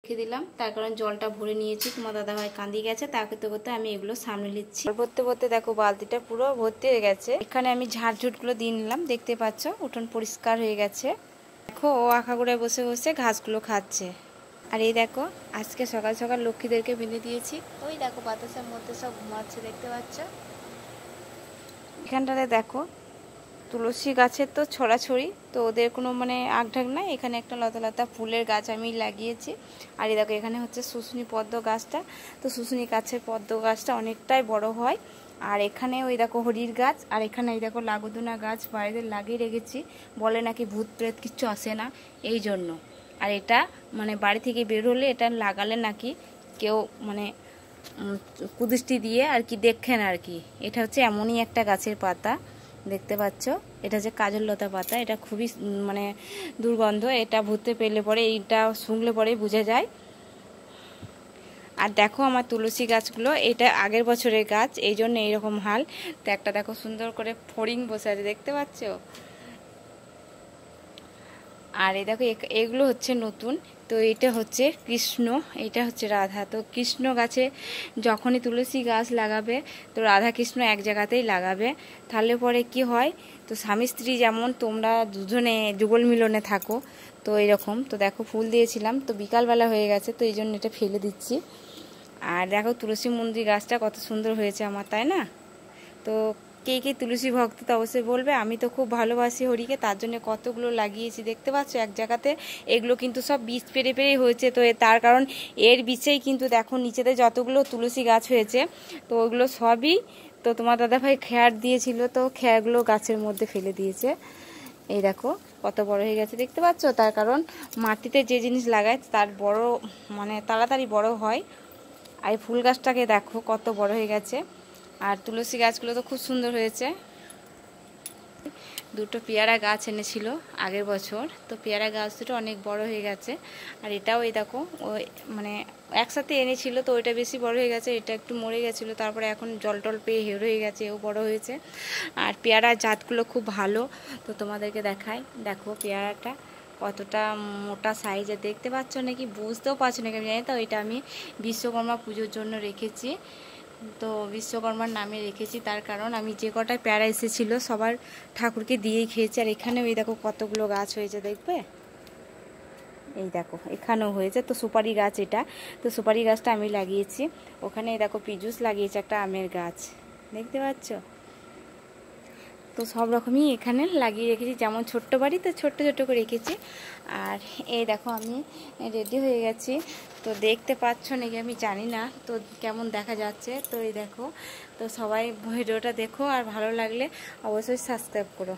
রেখে দিলাম, তার কারণ জলটা ভরে নিয়েছি। তোমার দাদাভাই কান্দি গেছে, তা করতে করতে আমি এগুলো সামনে নিচ্ছি। ভরতে ভরতে দেখো বালতিটা পুরো ভর্তি হয়ে গেছে। এখানে আমি ঝাড়ঝুটগুলো দিয়ে নিলাম, দেখতে পাচ্ছ উঠোন পরিষ্কার হয়ে গেছে। দেখো ও আখাগোড়ায় বসে বসে ঘাসগুলো খাচ্ছে। আর এই দেখো আজকে সকাল সকাল লক্ষ্মীদেরকে বেঁধে দিয়েছি। ওই দেখো বাতাসের মধ্যে সব ঘুমাচ্ছে, দেখতে পাচ্ছ। এখানটাতে দেখো তুলসী গাছের তো ছড়াছড়ি, তো ওদের কোনো মানে আগঢাক নাই। এখানে একটা লতা লতা ফুলের গাছ আমি লাগিয়েছি। আর এই দেখো এখানে হচ্ছে শুশুনি পদ্ম গাছটা। তো শুশুনি গাছের পদ্ম গাছটা অনেকটাই বড় হয়। আর এখানে ওই দেখো হরির গাছ, আর এখানে এই দেখো লাগোদুনা গাছ বাড়িতে লাগিয়ে রেখেছি। বলে নাকি ভূত প্রেত কিচ্ছু আসে না, এই জন্য। আর এটা মানে বাড়ি থেকে বের হলে এটা লাগালে নাকি কেউ মানে কুদৃষ্টি দিয়ে আর কি দেখেন আর কি। এটা হচ্ছে এমনই একটা গাছের পাতা, দেখতে পাচ্ছ। এটা হচ্ছে কাজললতা পাতা। এটা খুবই মানে দুর্গন্ধ, এটা ভূতে পেলে পরে এইটা শুংলে পরে বোঝা যায়। আর দেখো আমার তুলসী গাছগুলো, এটা আগের বছরের গাছ, এই জন্য এইরকম হাল। তো একটা দেখো সুন্দর করে ফড়িং বসে আছে, দেখতে পাচ্ছ। আর এই দেখো এগুলো হচ্ছে নতুন। তো এটা হচ্ছে কৃষ্ণ, এটা হচ্ছে রাধা। তো কৃষ্ণ গাছে যখনই তুলসী গাছ লাগাবে তো রাধা কৃষ্ণ এক জায়গাতেই লাগাবে, তাহলে পরে কি হয়, তো স্বামী স্ত্রী যেমন তোমরা দুজনে যুগল মিলনে থাকো, তো এরকম। তো দেখো ফুল দিয়েছিলাম, তো বিকালবেলা হয়ে গেছে, তো এই জন্য এটা ফেলে দিচ্ছি। আর দেখো তুলসী মন্দির গাছটা কত সুন্দর হয়েছে আমার, তাই না? তো কে কে তুলসী ভক্ত তো অবশ্যই বলবে। আমি তো খুব ভালোবাসি হরিকে, তার জন্য কতগুলো লাগিয়েছি, দেখতে পাচ্ছ এক জায়গাতে। এগুলো কিন্তু সব বীজ পেরে পেরেই হয়েছে। তো তার কারণ এর বীজেই কিন্তু দেখো নিচেতে যতগুলো তুলসী গাছ হয়েছে, তো ওগুলো সবই তো তোমার দাদাভাই খেয়ার দিয়েছিল, তো খেয়ারগুলো গাছের মধ্যে ফেলে দিয়েছে। এই দেখো কত বড় হয়ে গেছে, দেখতে পাচ্ছ। তার কারণ মাটিতে যে জিনিস লাগায় তার বড় মানে তাড়াতাড়ি বড় হয়। আর এই ফুল গাছটাকে দেখো কত বড় হয়ে গেছে। আর তুলসী গাছগুলো তো খুব সুন্দর হয়েছে। দুটো পেয়ারা গাছ এনেছিল আগের বছর, তো পেয়ারা গাছ দুটো অনেক বড় হয়ে গেছে। আর এটাও এই দেখো ওই মানে একসাথে এনেছিল, তো ওইটা বেশি বড় হয়ে গেছে, এটা একটু মরে গেছিলো, তারপরে এখন জল টল পেয়ে হের হয়ে গেছে, এও বড় হয়েছে। আর পেয়ারার জাতগুলো খুব ভালো, তো তোমাদেরকে দেখাই। দেখো পেয়ারাটা কতটা মোটা সাইজে, দেখতে পাচ্ছ নাকি বুঝতেও পারছো নাকি আমি জানি। তো এটা আমি বিশ্বকর্মা পুজোর জন্য রেখেছি, তো বিশ্বকর্মার নামে রেখেছি। তার কারণ আমি যে কটা পেয়ারা এসেছিলো সবার ঠাকুরকে দিয়েই খেয়েছি। আর এখানেও এই দেখো কতগুলো গাছ হয়েছে, দেখবে এই দেখো এখানেও হয়েছে। তো সুপারি গাছ এটা, তো সুপারি গাছটা আমি লাগিয়েছি। ওখানে এই দেখো পিজুস লাগিয়েছে একটা আমের গাছ, দেখতে পাচ্ছ। তো সব রকমই এখানে লাগিয়ে রেখেছি, যেমন ছোট্ট বাড়ি তো ছোট্ট ছোট্ট করে রেখেছি। আর এই দেখো আমি রেডি হয়ে গেছি, তো দেখতে পাচ্ছ নাকি আমি জানি না, তো কেমন দেখা যাচ্ছে। তো এই দেখো, তো সবাই ভিডিওটা দেখো, আর ভালো লাগলে অবশ্যই সাবস্ক্রাইব করো।